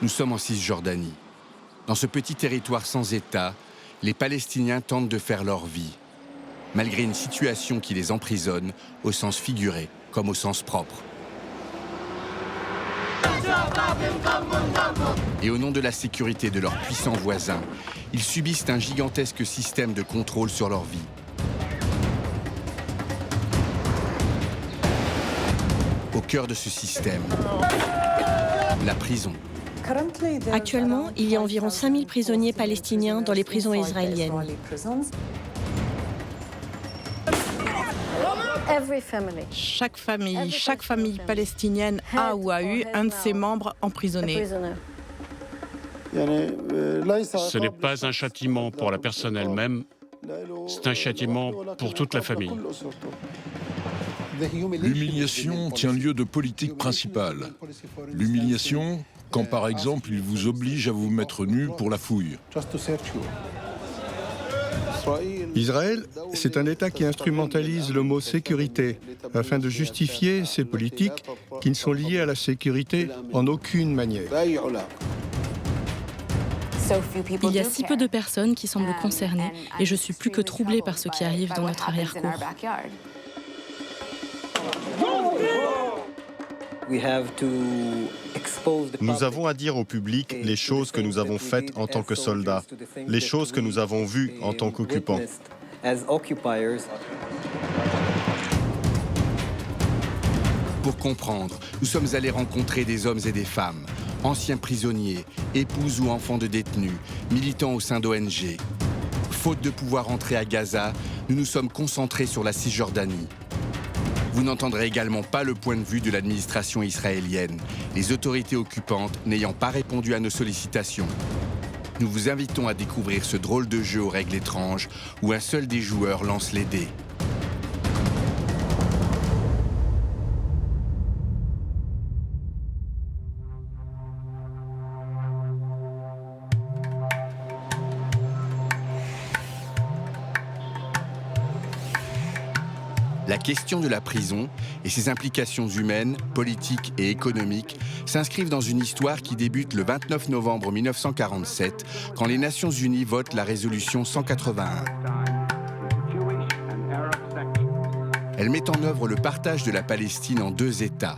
Nous sommes en Cisjordanie. Dans ce petit territoire sans État, les Palestiniens tentent de faire leur vie, malgré une situation qui les emprisonne, au sens figuré comme au sens propre. Et au nom de la sécurité de leurs puissants voisins, ils subissent un gigantesque système de contrôle sur leur vie. Au cœur de ce système, la prison. Actuellement, il y a environ 5000 prisonniers palestiniens dans les prisons israéliennes. Chaque famille palestinienne a ou a eu un de ses membres emprisonné. Ce n'est pas un châtiment pour la personne elle-même, c'est un châtiment pour toute la famille. L'humiliation tient lieu de politique principale. L'humiliation, quand par exemple il vous oblige à vous mettre nu pour la fouille. Israël, c'est un État qui instrumentalise le mot sécurité afin de justifier ses politiques qui ne sont liées à la sécurité en aucune manière. Il y a si peu de personnes qui semblent concernées et je suis plus que troublée par ce qui arrive dans notre arrière-cour. Nous avons à dire au public les choses que nous avons faites en tant que soldats, les choses que nous avons vues en tant qu'occupants. Pour comprendre, nous sommes allés rencontrer des hommes et des femmes, anciens prisonniers, épouses ou enfants de détenus, militants au sein d'ONG. Faute de pouvoir entrer à Gaza, nous nous sommes concentrés sur la Cisjordanie. Vous n'entendrez également pas le point de vue de l'administration israélienne, les autorités occupantes n'ayant pas répondu à nos sollicitations. Nous vous invitons à découvrir ce drôle de jeu aux règles étranges où un seul des joueurs lance les dés. La question de la prison et ses implications humaines, politiques et économiques s'inscrivent dans une histoire qui débute le 29 novembre 1947, quand les Nations Unies votent la résolution 181. Elle met en œuvre le partage de la Palestine en deux États,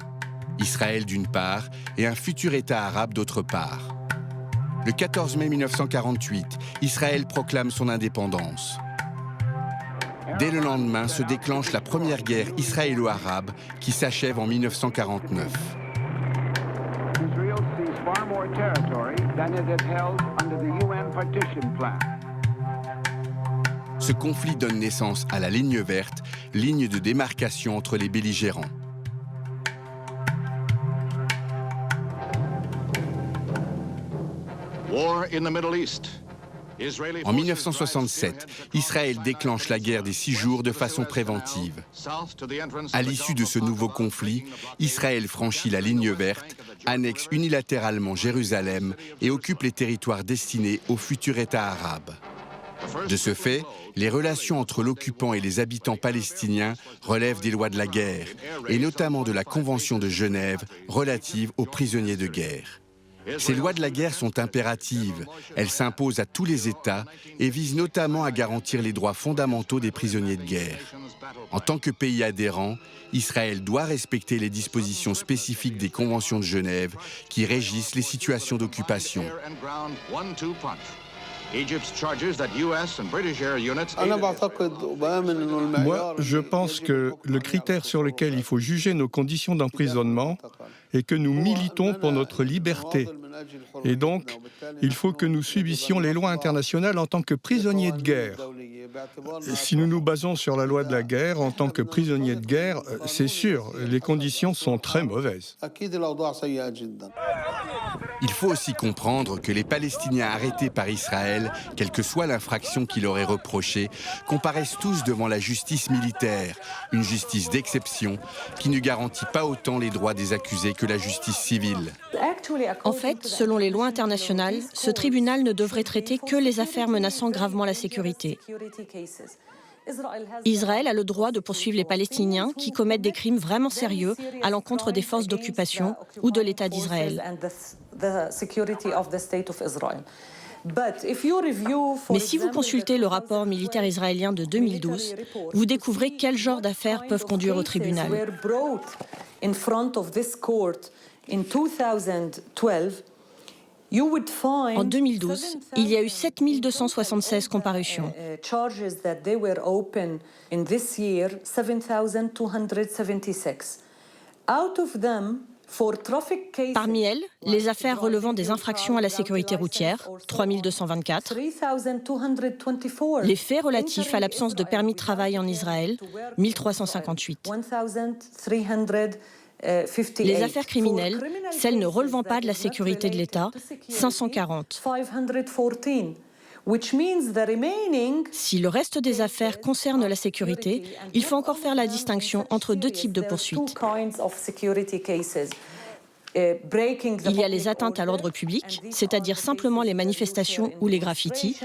Israël d'une part et un futur État arabe d'autre part. Le 14 mai 1948, Israël proclame son indépendance. Dès le lendemain se déclenche la première guerre israélo-arabe qui s'achève en 1949. Ce conflit donne naissance à la ligne verte, ligne de démarcation entre les belligérants. War in the Middle East. En 1967, Israël déclenche la guerre des 6 jours de façon préventive. À l'issue de ce nouveau conflit, Israël franchit la ligne verte, annexe unilatéralement Jérusalem et occupe les territoires destinés au futur État arabe. De ce fait, les relations entre l'occupant et les habitants palestiniens relèvent des lois de la guerre, et notamment de la Convention de Genève relative aux prisonniers de guerre. Ces lois de la guerre sont impératives, elles s'imposent à tous les États et visent notamment à garantir les droits fondamentaux des prisonniers de guerre. En tant que pays adhérent, Israël doit respecter les dispositions spécifiques des conventions de Genève qui régissent les situations d'occupation. Moi, je pense que le critère sur lequel il faut juger nos conditions d'emprisonnement est que nous militons pour notre liberté. Et donc, il faut que nous subissions les lois internationales en tant que prisonniers de guerre. Si nous nous basons sur la loi de la guerre en tant que prisonniers de guerre, c'est sûr, les conditions sont très mauvaises. Il faut aussi comprendre que les Palestiniens arrêtés par Israël, quelle que soit l'infraction qui leur est reprochée, comparaissent tous devant la justice militaire, une justice d'exception qui ne garantit pas autant les droits des accusés que la justice civile. En fait, selon les lois internationales, ce tribunal ne devrait traiter que les affaires menaçant gravement la sécurité. Israël a le droit de poursuivre les Palestiniens qui commettent des crimes vraiment sérieux à l'encontre des forces d'occupation ou de l'État d'Israël. Mais si vous consultez le rapport militaire israélien de 2012, vous découvrez quel genre d'affaires peuvent conduire au tribunal. En 2012, il y a eu 7276 comparutions. Parmi elles, les affaires relevant des infractions à la sécurité routière, 3224, les faits relatifs à l'absence de permis de travail en Israël, 1358. Les affaires criminelles, celles ne relevant pas de la sécurité de l'État, 540. Si le reste des affaires concerne la sécurité, il faut encore faire la distinction entre deux types de poursuites. Il y a les atteintes à l'ordre public, c'est-à-dire simplement les manifestations ou les graffitis.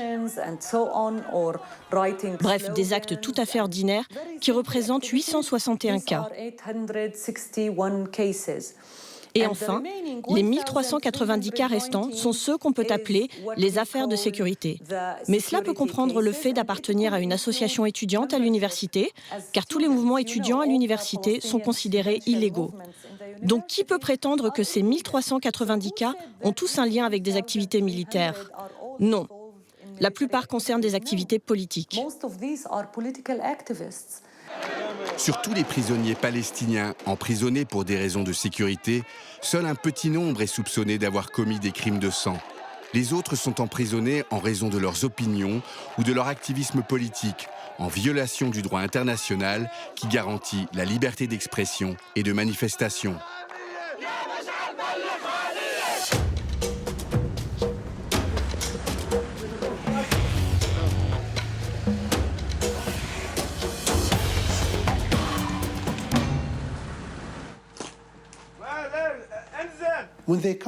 Bref, des actes tout à fait ordinaires qui représentent 861 cas. Et enfin, les 1390 cas restants sont ceux qu'on peut appeler les affaires de sécurité. Mais cela peut comprendre le fait d'appartenir à une association étudiante à l'université, car tous les mouvements étudiants à l'université sont considérés illégaux. Donc qui peut prétendre que ces 1390 cas ont tous un lien avec des activités militaires? Non. La plupart concernent des activités politiques. Sur tous les prisonniers palestiniens emprisonnés pour des raisons de sécurité, seul un petit nombre est soupçonné d'avoir commis des crimes de sang. Les autres sont emprisonnés en raison de leurs opinions ou de leur activisme politique, en violation du droit international qui garantit la liberté d'expression et de manifestation.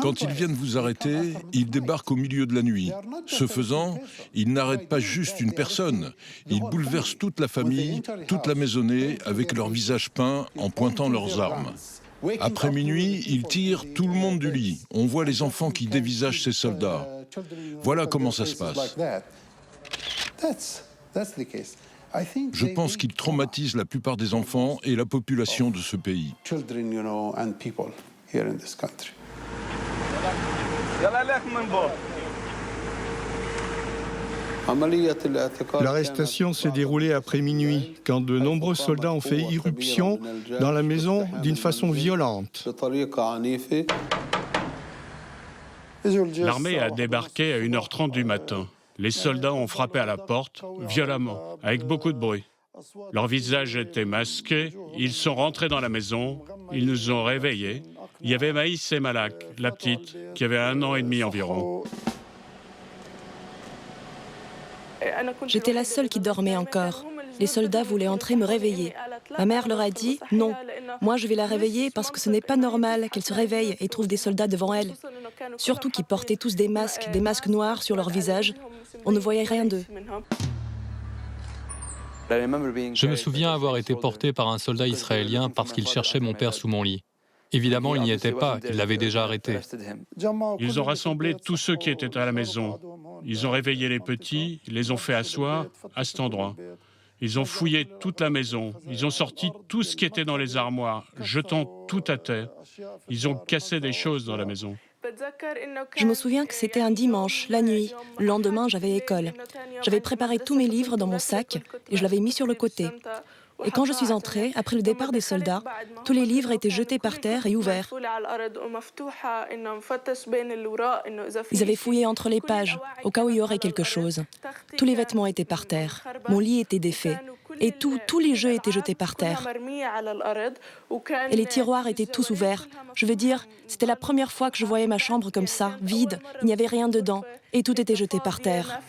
Quand ils viennent vous arrêter, ils débarquent au milieu de la nuit. Ce faisant, ils n'arrêtent pas juste une personne. Ils bouleversent toute la famille, toute la maisonnée, avec leur visage peint en pointant leurs armes. Après minuit, ils tirent tout le monde du lit. On voit les enfants qui dévisagent ces soldats. Voilà comment ça se passe. Je pense qu'ils traumatisent la plupart des enfants et la population de ce pays. L'arrestation s'est déroulée après minuit, quand de nombreux soldats ont fait irruption dans la maison d'une façon violente. L'armée a débarqué à 1h30 du matin. Les soldats ont frappé à la porte, violemment, avec beaucoup de bruit. Leurs visages étaient masqués, ils sont rentrés dans la maison, ils nous ont réveillés. Il y avait Maïs et Malak, la petite, qui avait 1 an et demi environ. J'étais la seule qui dormait encore. Les soldats voulaient entrer me réveiller. Ma mère leur a dit « Non, moi je vais la réveiller parce que ce n'est pas normal qu'elle se réveille et trouve des soldats devant elle. » Surtout qu'ils portaient tous des masques noirs sur leur visage. On ne voyait rien d'eux. Je me souviens avoir été porté par un soldat israélien parce qu'il cherchait mon père sous mon lit. Évidemment, il n'y était pas, il l'avait déjà arrêté. Ils ont rassemblé tous ceux qui étaient à la maison. Ils ont réveillé les petits, ils les ont fait asseoir à cet endroit. Ils ont fouillé toute la maison. Ils ont sorti tout ce qui était dans les armoires, jetant tout à terre. Ils ont cassé des choses dans la maison. Je me souviens que c'était un dimanche, la nuit. Le lendemain, j'avais école. J'avais préparé tous mes livres dans mon sac et je l'avais mis sur le côté. Et quand je suis entrée, après le départ des soldats, tous les livres étaient jetés par terre et ouverts. Ils avaient fouillé entre les pages, au cas où il y aurait quelque chose. Tous les vêtements étaient par terre. Mon lit était défait. Et tous les jeux étaient jetés par terre. Et les tiroirs étaient tous ouverts. Je veux dire, c'était la première fois que je voyais ma chambre comme ça, vide. Il n'y avait rien dedans. Et tout était jeté par terre.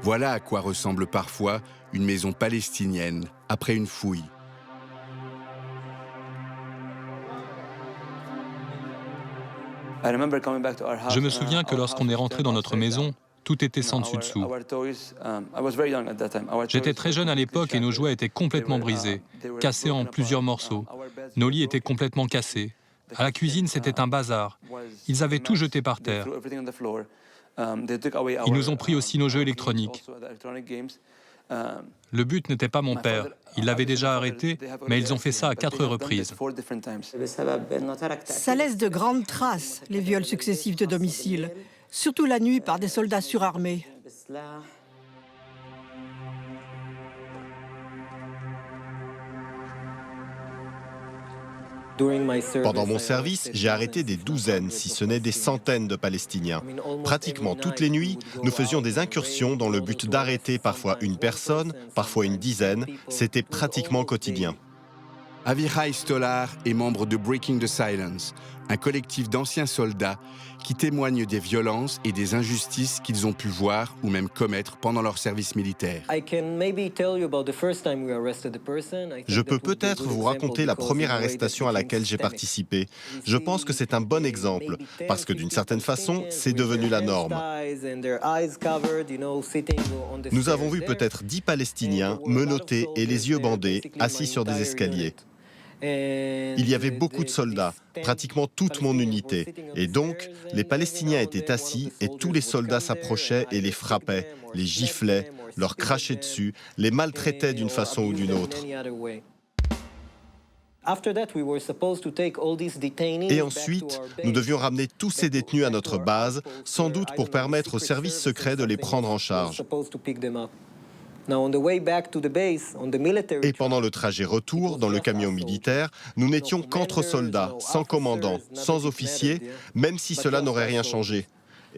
Voilà à quoi ressemble parfois une maison palestinienne après une fouille. Je me souviens que lorsqu'on est rentré dans notre maison, Tout était sans dessus-dessous. J'étais très jeune à l'époque et nos jouets étaient complètement brisés, cassés en plusieurs morceaux. Nos lits étaient complètement cassés. À la cuisine, c'était un bazar. Ils avaient tout jeté par terre. Ils nous ont pris aussi nos jeux électroniques. Le but n'était pas mon père. Il l'avait déjà arrêté, mais ils ont fait ça à 4 reprises. Ça laisse de grandes traces, les viols successifs de domicile, surtout la nuit par des soldats surarmés. Pendant mon service, j'ai arrêté des douzaines, si ce n'est des centaines de Palestiniens. Pratiquement toutes les nuits, nous faisions des incursions dans le but d'arrêter parfois une personne, parfois une dizaine. C'était pratiquement quotidien. Avichai Stolar est membre de Breaking the Silence, un collectif d'anciens soldats qui témoignent des violences et des injustices qu'ils ont pu voir ou même commettre pendant leur service militaire. Je peux peut-être vous raconter la première arrestation à laquelle j'ai participé. Je pense que c'est un bon exemple, parce que d'une certaine façon, c'est devenu la norme. Nous avons vu peut-être 10 Palestiniens menottés et les yeux bandés, assis sur des escaliers. Il y avait beaucoup de soldats, pratiquement toute mon unité. Et donc, les Palestiniens étaient assis et tous les soldats s'approchaient et les frappaient, les giflaient, leur crachaient dessus, les maltraitaient d'une façon ou d'une autre. Et ensuite, nous devions ramener tous ces détenus à notre base, sans doute pour permettre aux services secrets de les prendre en charge. Et pendant le trajet retour, dans le camion militaire, nous n'étions qu'entre soldats, sans commandant, sans officier, même si cela n'aurait rien changé.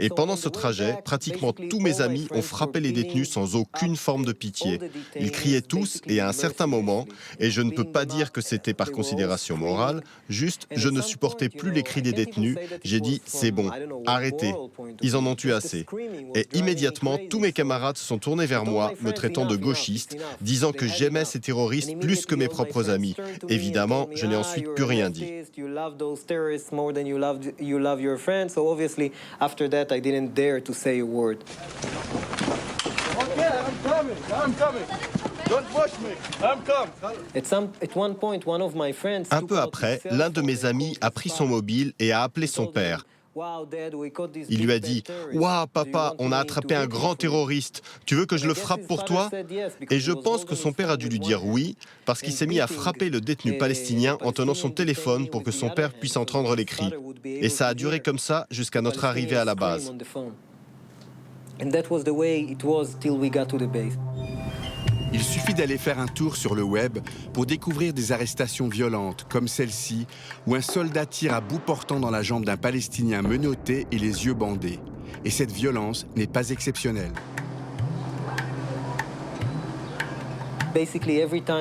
Et pendant ce trajet, pratiquement tous mes amis ont frappé les détenus sans aucune forme de pitié. Ils criaient tous et à un certain moment, et je ne peux pas dire que c'était par considération morale, juste je ne supportais plus les cris des détenus, j'ai dit c'est bon, arrêtez, ils en ont eu assez. Et immédiatement, tous mes camarades se sont tournés vers moi, me traitant de gauchiste, disant que j'aimais ces terroristes plus que mes propres amis. Évidemment, je n'ai ensuite plus rien dit. I didn't dare to say a word. Okay, I'm coming. Don't push me. I'm coming. At one point, one of my friends. Un peu après, l'un de mes amis a pris son mobile et a appelé son père. Il lui a dit « Waouh, papa, on a attrapé un grand terroriste. Tu veux que je le frappe pour toi ?» Et je pense que son père a dû lui dire oui, parce qu'il s'est mis à frapper le détenu palestinien en tenant son téléphone pour que son père puisse entendre les cris. Et ça a duré comme ça jusqu'à notre arrivée à la base. Il suffit d'aller faire un tour sur le web pour découvrir des arrestations violentes comme celle-ci, où un soldat tire à bout portant dans la jambe d'un Palestinien menotté et les yeux bandés. Et cette violence n'est pas exceptionnelle.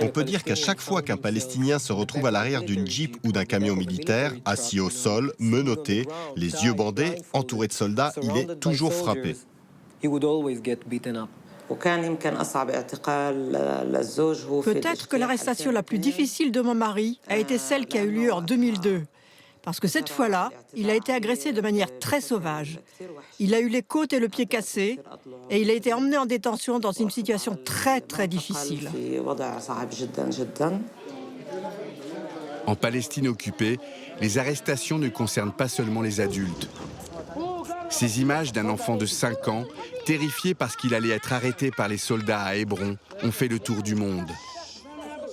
On peut dire qu'à chaque fois qu'un Palestinien se retrouve à l'arrière d'une Jeep ou d'un camion militaire, assis au sol, menotté, les yeux bandés, entouré de soldats, il est toujours frappé. Peut-être que l'arrestation la plus difficile de mon mari a été celle qui a eu lieu en 2002. Parce que cette fois-là, il a été agressé de manière très sauvage. Il a eu les côtes et le pied cassés et il a été emmené en détention dans une situation très, très difficile. En Palestine occupée, les arrestations ne concernent pas seulement les adultes. Ces images d'un enfant de 5 ans, terrifié parce qu'il allait être arrêté par les soldats à Hébron, ont fait le tour du monde.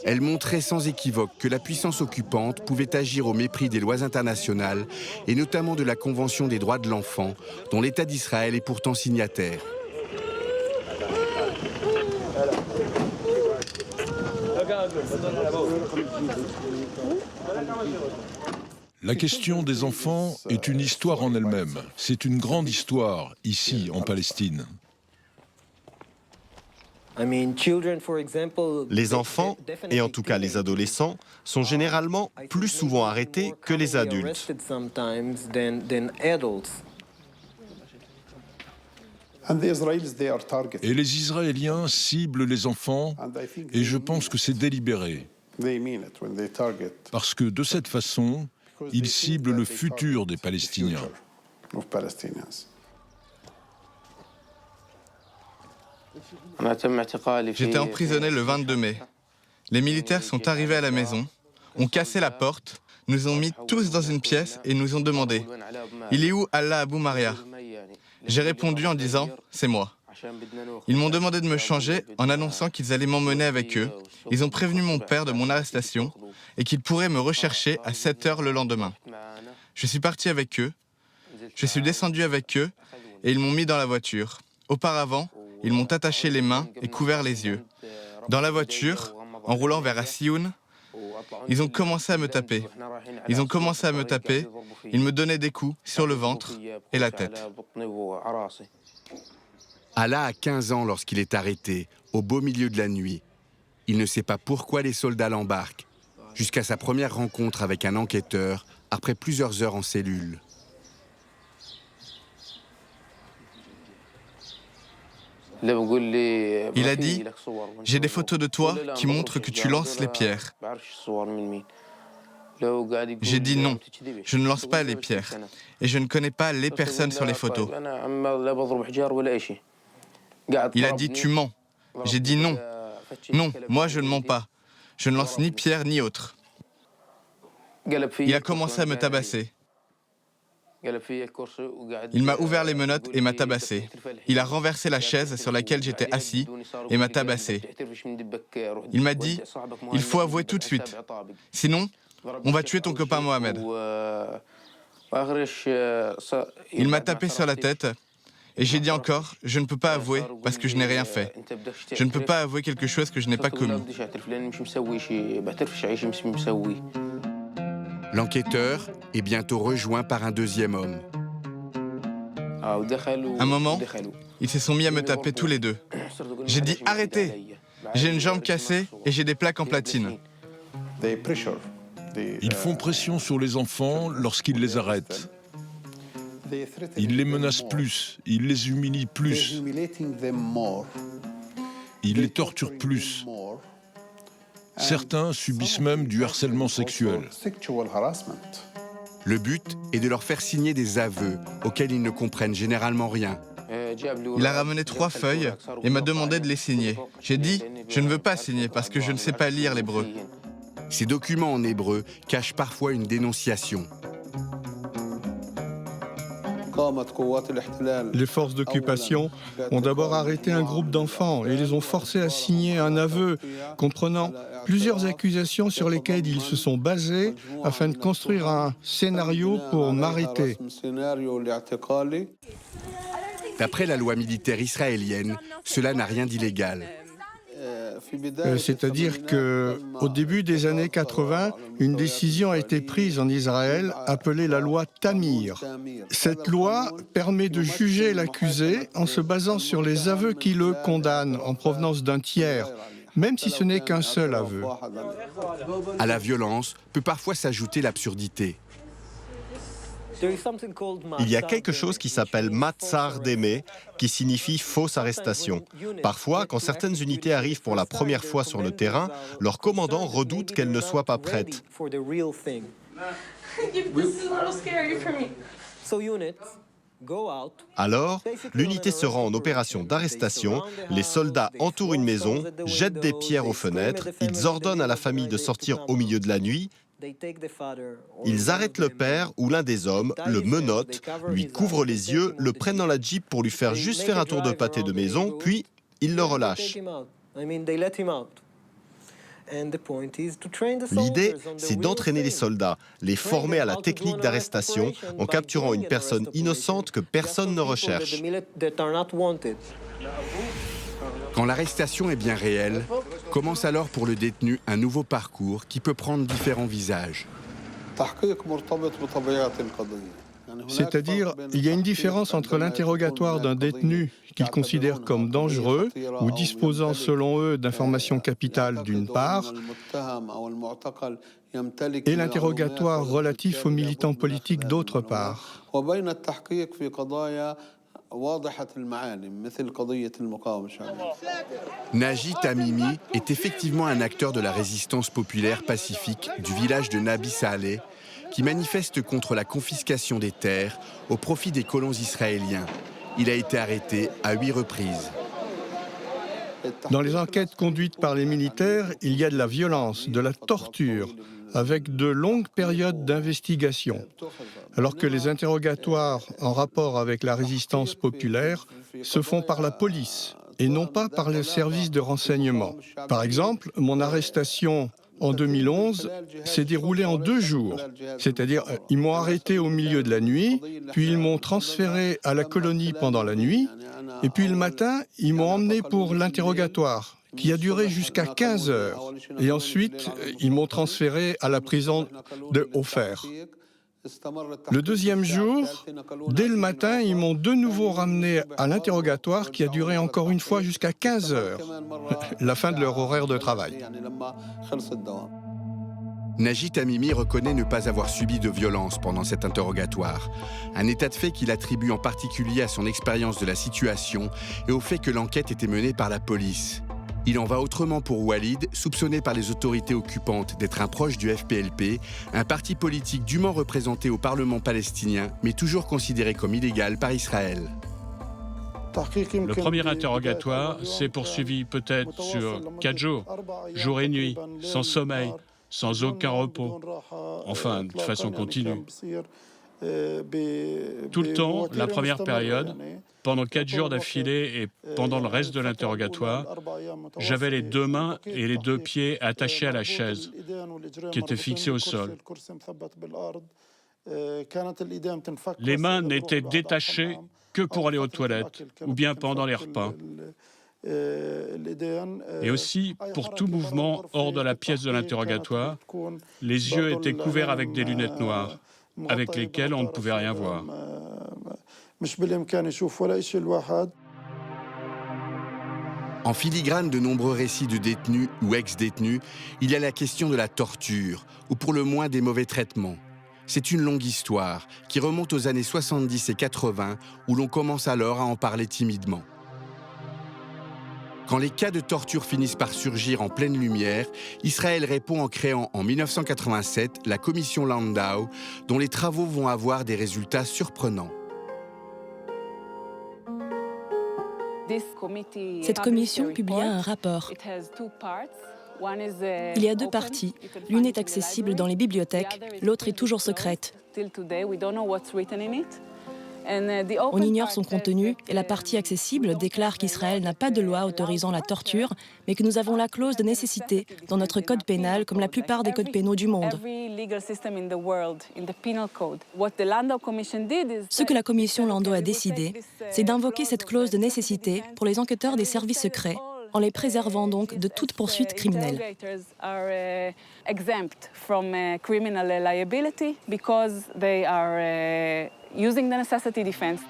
Elles montraient sans équivoque que la puissance occupante pouvait agir au mépris des lois internationales et notamment de la Convention des droits de l'enfant, dont l'État d'Israël est pourtant signataire. La question des enfants est une histoire en elle-même. C'est une grande histoire, ici, en Palestine. Les enfants, et en tout cas les adolescents, sont généralement plus souvent arrêtés que les adultes. Et les Israéliens ciblent les enfants, et je pense que c'est délibéré. Parce que de cette façon, ils ciblent le futur des Palestiniens. J'étais emprisonné le 22 mai. Les militaires sont arrivés à la maison, ont cassé la porte, nous ont mis tous dans une pièce et nous ont demandé « Il est où Allah Abou Maria ?» J'ai répondu en disant « C'est moi ». Ils m'ont demandé de me changer en annonçant qu'ils allaient m'emmener avec eux. Ils ont prévenu mon père de mon arrestation et qu'il pourrait me rechercher à 7 heures le lendemain. Je suis parti avec eux, je suis descendu avec eux et ils m'ont mis dans la voiture. Auparavant, ils m'ont attaché les mains et couvert les yeux. Dans la voiture, en roulant vers Assioun, ils ont commencé à me taper. Ils me donnaient des coups sur le ventre et la tête. Allah a 15 ans lorsqu'il est arrêté, au beau milieu de la nuit. Il ne sait pas pourquoi les soldats l'embarquent, jusqu'à sa première rencontre avec un enquêteur, après plusieurs heures en cellule. Il a dit « J'ai des photos de toi qui montrent que tu lances les pierres. » J'ai dit non, je ne lance pas les pierres. Et je ne connais pas les personnes sur les photos. Il a dit « Tu mens ». J'ai dit non. Non, moi je ne mens pas. Je ne lance ni pierre ni autre. Il a commencé à me tabasser. Il m'a ouvert les menottes et m'a tabassé. Il a renversé la chaise sur laquelle j'étais assis et m'a tabassé. Il m'a dit « Il faut avouer tout de suite. Sinon, on va tuer ton copain Mohamed. » Il m'a tapé sur la tête et j'ai dit encore « Je ne peux pas avouer parce que je n'ai rien fait. Je ne peux pas avouer quelque chose que je n'ai pas commis. » L'enquêteur est bientôt rejoint par un deuxième homme. Un moment, ils se sont mis à me taper tous les deux. J'ai dit « Arrêtez ! J'ai une jambe cassée et j'ai des plaques en platine. » Ils font pression sur les enfants lorsqu'ils les arrêtent. Ils les menacent plus, ils les humilient plus. Ils les torturent plus. Certains subissent même du harcèlement sexuel. Le but est de leur faire signer des aveux auxquels ils ne comprennent généralement rien. Il a ramené 3 feuilles et m'a demandé de les signer. J'ai dit « Je ne veux pas signer parce que je ne sais pas lire l'hébreu. » Ces documents en hébreu cachent parfois une dénonciation. Les forces d'occupation ont d'abord arrêté un groupe d'enfants et les ont forcés à signer un aveu comprenant plusieurs accusations sur lesquelles ils se sont basés afin de construire un scénario pour m'arrêter. D'après la loi militaire israélienne, cela n'a rien d'illégal. C'est-à-dire qu'au début des années 80, une décision a été prise en Israël appelée la loi Tamir. Cette loi permet de juger l'accusé en se basant sur les aveux qui le condamnent en provenance d'un tiers, même si ce n'est qu'un seul aveu. À la violence peut parfois s'ajouter l'absurdité. Il y a quelque chose qui s'appelle Matzar Demeh, qui signifie fausse arrestation. Parfois, quand certaines unités arrivent pour la première fois sur le terrain, leur commandant redoute qu'elles ne soient pas prêtes. Alors, l'unité se rend en opération d'arrestation, les soldats entourent une maison, jettent des pierres aux fenêtres, ils ordonnent à la famille de sortir au milieu de la nuit. Ils arrêtent le père ou l'un des hommes, le menottent, lui couvrent les yeux, le prennent dans la Jeep pour lui faire juste faire un tour de pâté de maison, puis ils le relâchent. L'idée, c'est d'entraîner les soldats, les former à la technique d'arrestation en capturant une personne innocente que personne ne recherche. Quand l'arrestation est bien réelle, commence alors pour le détenu un nouveau parcours qui peut prendre différents visages. C'est-à-dire, il y a une différence entre l'interrogatoire d'un détenu qu'ils considèrent comme dangereux ou disposant selon eux d'informations capitales d'une part, et l'interrogatoire relatif aux militants politiques d'autre part. Naji Tamimi est effectivement un acteur de la résistance populaire pacifique du village de Nabi Saleh qui manifeste contre la confiscation des terres au profit des colons israéliens. Il a été arrêté à 8 reprises. Dans les enquêtes conduites par les militaires, il y a de la violence, de la torture, avec de longues périodes d'investigation, alors que les interrogatoires en rapport avec la résistance populaire se font par la police et non pas par les services de renseignement. Par exemple, mon arrestation en 2011 s'est déroulée en 2 jours. C'est-à-dire, ils m'ont arrêté au milieu de la nuit, puis ils m'ont transféré à la colonie pendant la nuit, et puis le matin, ils m'ont emmené pour l'interrogatoire, qui a duré jusqu'à 15 heures. Et ensuite, ils m'ont transféré à la prison de Ofer. Le 2e jour, dès le matin, ils m'ont de nouveau ramené à l'interrogatoire qui a duré encore une fois jusqu'à 15 heures, la fin de leur horaire de travail. Najit Tamimi reconnaît ne pas avoir subi de violence pendant cet interrogatoire, un état de fait qu'il attribue en particulier à son expérience de la situation et au fait que l'enquête était menée par la police. Il en va autrement pour Walid, soupçonné par les autorités occupantes d'être un proche du FPLP, un parti politique dûment représenté au Parlement palestinien, mais toujours considéré comme illégal par Israël. Le premier interrogatoire s'est poursuivi peut-être sur 4 jours, jour et nuit, sans sommeil, sans aucun repos, enfin de façon continue. Tout le temps, la première période, pendant 4 jours d'affilée et pendant le reste de l'interrogatoire, j'avais les 2 mains et les 2 pieds attachés à la chaise, qui était fixée au sol. Les mains n'étaient détachées que pour aller aux toilettes ou bien pendant les repas. Et aussi, pour tout mouvement hors de la pièce de l'interrogatoire, les yeux étaient couverts avec des lunettes noires, avec lesquelles on ne pouvait rien voir. En filigrane de nombreux récits de détenus ou ex-détenus, il y a la question de la torture, ou pour le moins des mauvais traitements. C'est une longue histoire qui remonte aux années 70 et 80, où l'on commence alors à en parler timidement. Quand les cas de torture finissent par surgir en pleine lumière, Israël répond en créant en 1987 la commission Landau, dont les travaux vont avoir des résultats surprenants. Cette commission publia un rapport. Il y a 2 parties. L'une est accessible dans les bibliothèques, l'autre est toujours secrète. On ignore son contenu et la partie accessible déclare qu'Israël n'a pas de loi autorisant la torture, mais que nous avons la clause de nécessité dans notre code pénal comme la plupart des codes pénaux du monde. Ce que la commission Landau a décidé, c'est d'invoquer cette clause de nécessité pour les enquêteurs des services secrets, en les préservant donc de toute poursuite criminelle. Using the necessity defense.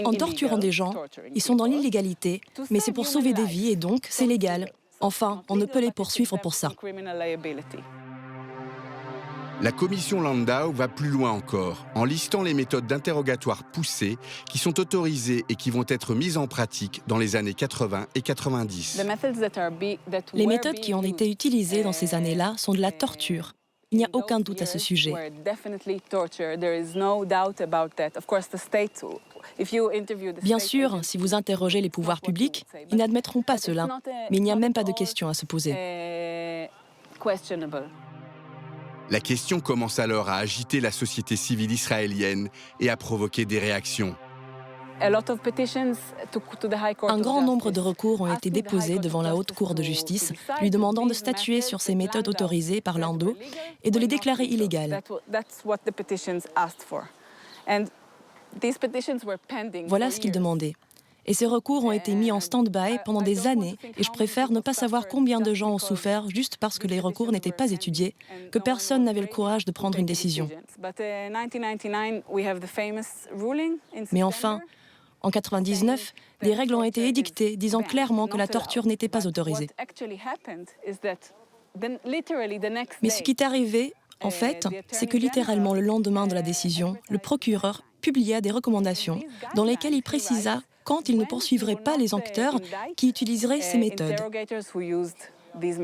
En torturant des gens, ils sont dans l'illégalité, mais c'est pour sauver des vies et donc c'est légal. Enfin, on ne peut les poursuivre pour ça. La commission Landau va plus loin encore, en listant les méthodes d'interrogatoire poussées qui sont autorisées et qui vont être mises en pratique dans les années 80 et 90. Les méthodes qui ont été utilisées dans ces années-là sont de la torture. Il n'y a aucun doute à ce sujet. Bien sûr, si vous interrogez les pouvoirs publics, ils n'admettront pas cela, mais il n'y a même pas de question à se poser. La question commence alors à agiter la société civile israélienne et à provoquer des réactions. Un grand nombre de recours ont été déposés devant la Haute Cour de justice, lui demandant de statuer sur ces méthodes autorisées par Landau et de les déclarer illégales. Voilà ce qu'ils demandaient. Et ces recours ont été mis en stand-by pendant des années et je préfère ne pas savoir combien de gens ont souffert juste parce que les recours n'étaient pas étudiés, que personne n'avait le courage de prendre une décision. Mais enfin, en 1999, des règles ont été édictées disant clairement que la torture n'était pas autorisée. Mais ce qui est arrivé, en fait, c'est que littéralement le lendemain de la décision, le procureur publia des recommandations dans lesquelles il précisa quand il ne poursuivrait pas les enquêteurs qui utiliseraient ces méthodes.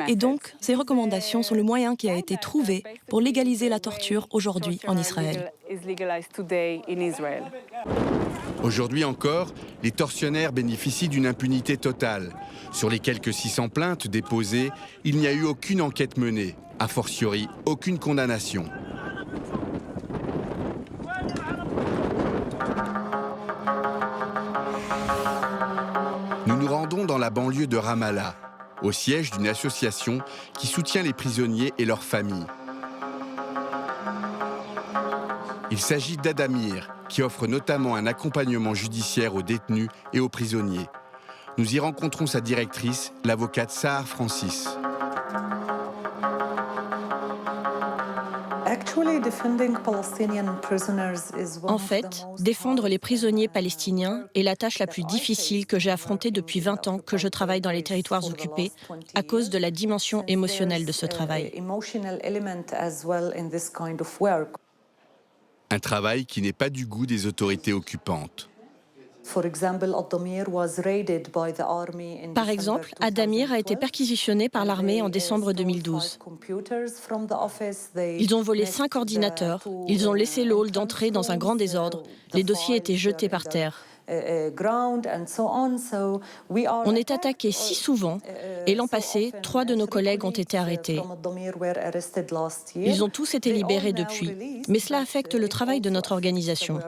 Et donc, ces recommandations sont le moyen qui a été trouvé pour légaliser la torture aujourd'hui en Israël. Aujourd'hui encore, les tortionnaires bénéficient d'une impunité totale. Sur les quelques 600 plaintes déposées, il n'y a eu aucune enquête menée, a fortiori aucune condamnation. Nous nous rendons dans la banlieue de Ramallah, au siège d'une association qui soutient les prisonniers et leurs familles. Il s'agit d'Adamir, qui offre notamment un accompagnement judiciaire aux détenus et aux prisonniers. Nous y rencontrons sa directrice, l'avocate Sahar Francis. En fait, défendre les prisonniers palestiniens est la tâche la plus difficile que j'ai affrontée depuis 20 ans que je travaille dans les territoires occupés à cause de la dimension émotionnelle de ce travail. Un travail qui n'est pas du goût des autorités occupantes. Par exemple, Adamir a été perquisitionné par l'armée en décembre 2012. Ils ont volé 5 ordinateurs, ils ont laissé le hall d'entrée dans un grand désordre, les dossiers étaient jetés par terre. On est attaqué si souvent et l'an passé, 3 de nos collègues ont été arrêtés. Ils ont tous été libérés depuis, mais cela affecte le travail de notre organisation.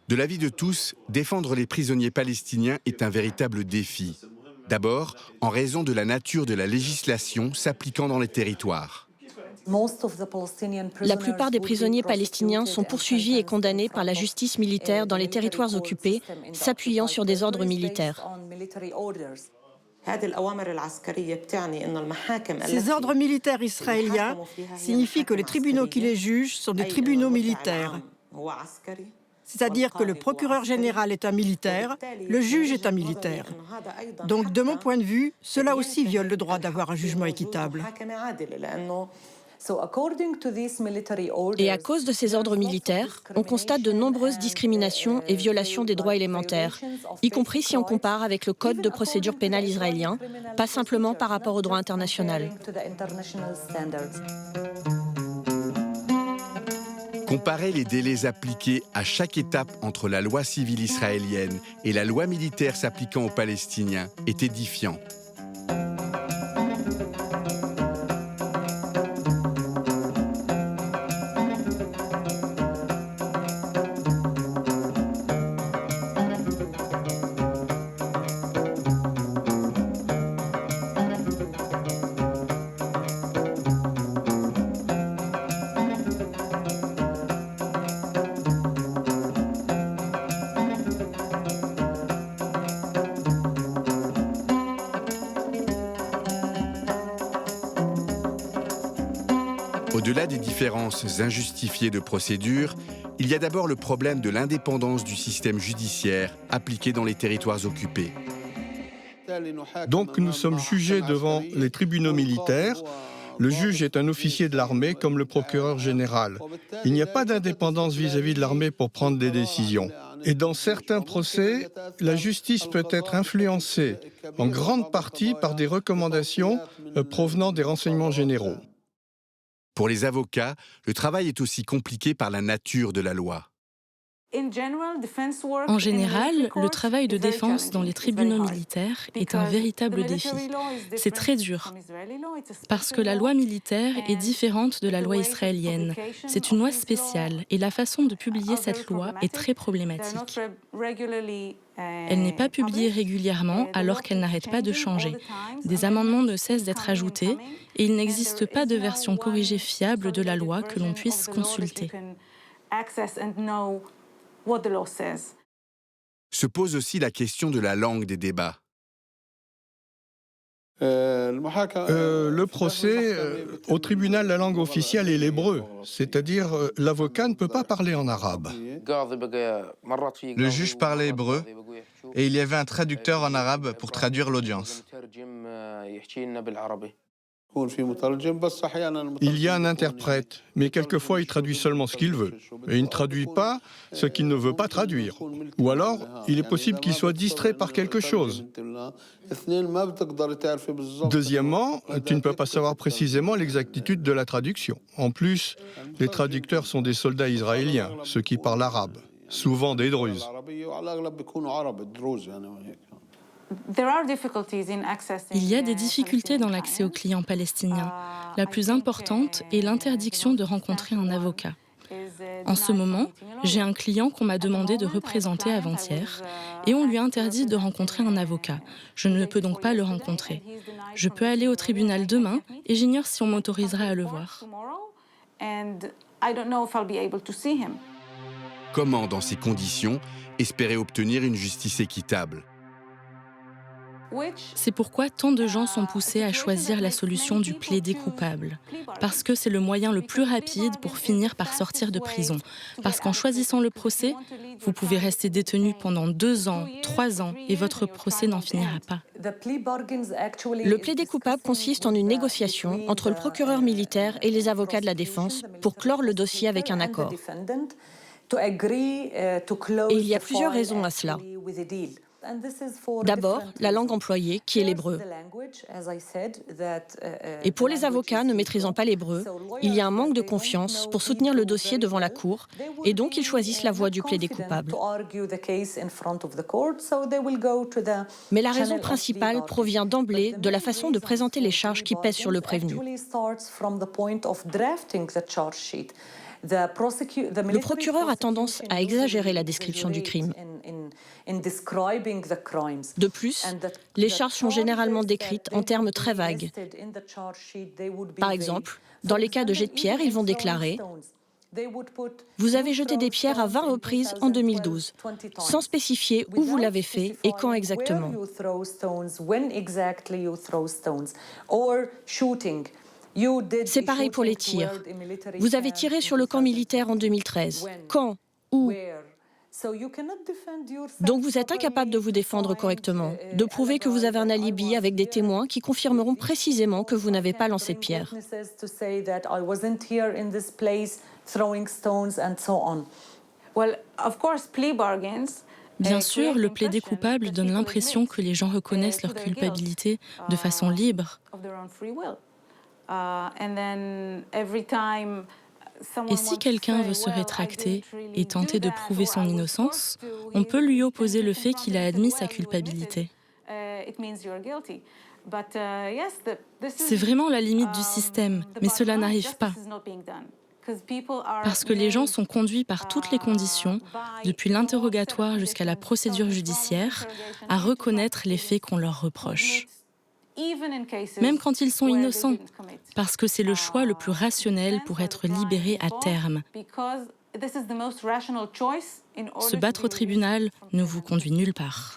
De l'avis de tous, défendre les prisonniers palestiniens est un véritable défi. D'abord, en raison de la nature de la législation s'appliquant dans les territoires. La plupart des prisonniers palestiniens sont poursuivis et condamnés par la justice militaire dans les territoires occupés, s'appuyant sur des ordres militaires. Ces ordres militaires israéliens signifient que les tribunaux qui les jugent sont des tribunaux militaires. C'est-à-dire que le procureur général est un militaire, le juge est un militaire. Donc, de mon point de vue, cela aussi viole le droit d'avoir un jugement équitable. Et à cause de ces ordres militaires, on constate de nombreuses discriminations et violations des droits élémentaires, y compris si on compare avec le Code de procédure pénale israélien, pas simplement par rapport au droit international. Comparer les délais appliqués à chaque étape entre la loi civile israélienne et la loi militaire s'appliquant aux Palestiniens est édifiant. Au-delà des différences injustifiées de procédure, il y a d'abord le problème de l'indépendance du système judiciaire appliqué dans les territoires occupés. Donc nous sommes jugés devant les tribunaux militaires. Le juge est un officier de l'armée comme le procureur général. Il n'y a pas d'indépendance vis-à-vis de l'armée pour prendre des décisions. Et dans certains procès, la justice peut être influencée en grande partie par des recommandations provenant des renseignements généraux. Pour les avocats, le travail est aussi compliqué par la nature de la loi. En général, le travail de défense dans les tribunaux militaires est un véritable défi. C'est très dur, parce que la loi militaire est différente de la loi israélienne. C'est une loi spéciale, et la façon de publier cette loi est très problématique. Elle n'est pas publiée régulièrement alors qu'elle n'arrête pas de changer. Des amendements ne cessent d'être ajoutés, et il n'existe pas de version corrigée fiable de la loi que l'on puisse consulter. Se pose aussi la question de la langue des débats. Le procès, au tribunal, la langue officielle est l'hébreu, c'est-à-dire l'avocat ne peut pas parler en arabe. Le juge parlait hébreu et il y avait un traducteur en arabe pour traduire l'audience. Il y a un interprète, mais quelquefois il traduit seulement ce qu'il veut. Et il ne traduit pas ce qu'il ne veut pas traduire. Ou alors, il est possible qu'il soit distrait par quelque chose. Deuxièmement, tu ne peux pas savoir précisément l'exactitude de la traduction. En plus, les traducteurs sont des soldats israéliens, ceux qui parlent arabe, souvent des Druzes. Il y a des difficultés dans l'accès aux clients palestiniens. La plus importante est l'interdiction de rencontrer un avocat. En ce moment, j'ai un client qu'on m'a demandé de représenter avant-hier et on lui a interdit de rencontrer un avocat. Je ne peux donc pas le rencontrer. Je peux aller au tribunal demain et j'ignore si on m'autorisera à le voir. Comment, dans ces conditions, espérer obtenir une justice équitable ? C'est pourquoi tant de gens sont poussés à choisir la solution du plaider coupable. Parce que c'est le moyen le plus rapide pour finir par sortir de prison. Parce qu'en choisissant le procès, vous pouvez rester détenu pendant 2 ans, 3 ans, et votre procès n'en finira pas. Le plaider coupable consiste en une négociation entre le procureur militaire et les avocats de la défense pour clore le dossier avec un accord. Et il y a plusieurs raisons à cela. D'abord, la langue employée, qui est l'hébreu. Et pour les avocats ne maîtrisant pas l'hébreu, il y a un manque de confiance pour soutenir le dossier devant la cour, et donc ils choisissent la voie du plaider coupable. Mais la raison principale provient d'emblée de la façon de présenter les charges qui pèsent sur le prévenu. Le procureur a tendance à exagérer la description du crime. De plus, les charges sont généralement décrites en termes très vagues. Par exemple, dans les cas de jet de pierre, ils vont déclarer « Vous avez jeté des pierres à 20 reprises en 2012 », sans spécifier où vous l'avez fait et quand exactement. C'est pareil pour les tirs. Vous avez tiré sur le camp militaire en 2013. Quand? Où? Donc vous êtes incapable de vous défendre correctement, de prouver que vous avez un alibi avec des témoins qui confirmeront précisément que vous n'avez pas lancé de pierre. Bien sûr, le plaider coupable donne l'impression que les gens reconnaissent leur culpabilité de façon libre. Et si quelqu'un veut se rétracter et tenter de prouver son innocence, on peut lui opposer le fait qu'il a admis sa culpabilité. C'est vraiment la limite du système, mais cela n'arrive pas. Parce que les gens sont conduits par toutes les conditions, depuis l'interrogatoire jusqu'à la procédure judiciaire, à reconnaître les faits qu'on leur reproche. Même quand ils sont innocents, parce que c'est le choix le plus rationnel pour être libérés à terme. Se battre au tribunal ne vous conduit nulle part.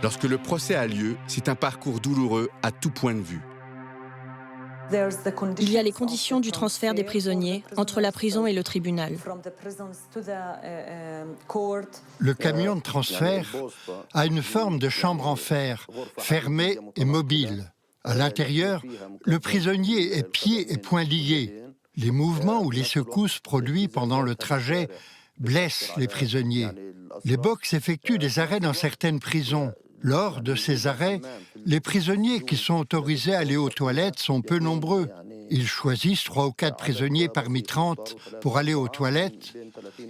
Lorsque le procès a lieu, c'est un parcours douloureux à tout point de vue. Il y a les conditions du transfert des prisonniers entre la prison et le tribunal. Le camion de transfert a une forme de chambre en fer, fermée et mobile. À l'intérieur, le prisonnier est pieds et poings liés. Les mouvements ou les secousses produits pendant le trajet blessent les prisonniers. Les box effectuent des arrêts dans certaines prisons. Lors de ces arrêts, les prisonniers qui sont autorisés à aller aux toilettes sont peu nombreux. Ils choisissent 3 ou 4 prisonniers parmi 30 pour aller aux toilettes.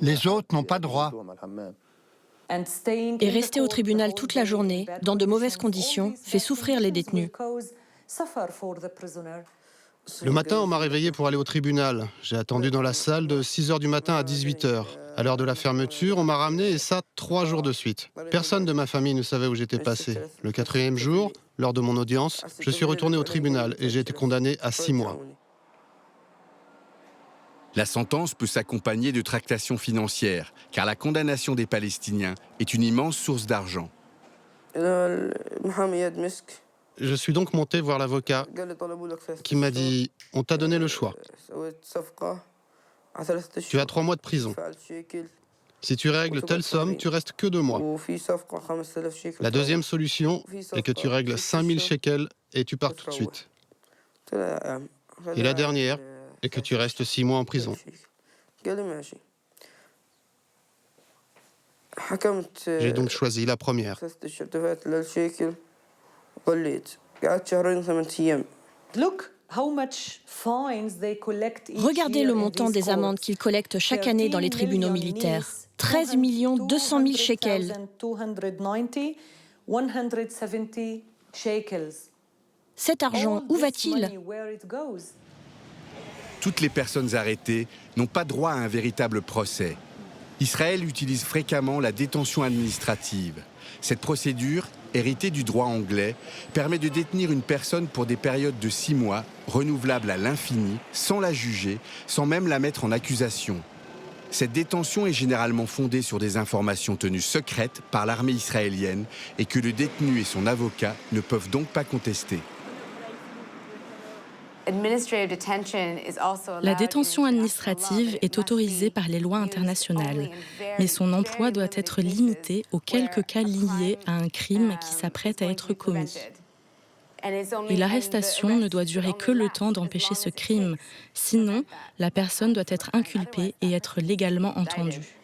Les autres n'ont pas droit. Et rester au tribunal toute la journée, dans de mauvaises conditions, fait souffrir les détenus. Le matin, on m'a réveillé pour aller au tribunal. J'ai attendu dans la salle de 6h du matin à 18h. À l'heure de la fermeture, on m'a ramené, et ça, 3 jours de suite. Personne de ma famille ne savait où j'étais passé. Le 4e jour, lors de mon audience, je suis retourné au tribunal et j'ai été condamné à 6 mois. La sentence peut s'accompagner de tractations financières, car la condamnation des Palestiniens est une immense source d'argent. Je suis donc monté voir l'avocat qui m'a dit « On t'a donné le choix. Tu as 3 mois de prison. Si tu règles telle somme, tu restes que 2 mois. La deuxième solution est que tu règles 5000 shekels et tu pars tout de suite. Et la dernière est que tu restes 6 mois en prison. J'ai donc choisi la première. Regardez le montant des amendes qu'ils collectent chaque année dans les tribunaux militaires. 13 200 000 shekels. Cet argent, où va-t-il? Toutes les personnes arrêtées n'ont pas droit à un véritable procès. Israël utilise fréquemment la détention administrative. Cette procédure, héritée du droit anglais, permet de détenir une personne pour des périodes de 6 mois, renouvelables à l'infini, sans la juger, sans même la mettre en accusation. Cette détention est généralement fondée sur des informations tenues secrètes par l'armée israélienne et que le détenu et son avocat ne peuvent donc pas contester. La détention administrative est autorisée par les lois internationales, mais son emploi doit être limité aux quelques cas liés à un crime qui s'apprête à être commis. Et l'arrestation ne doit durer que le temps d'empêcher ce crime, sinon la personne doit être inculpée et être légalement entendue.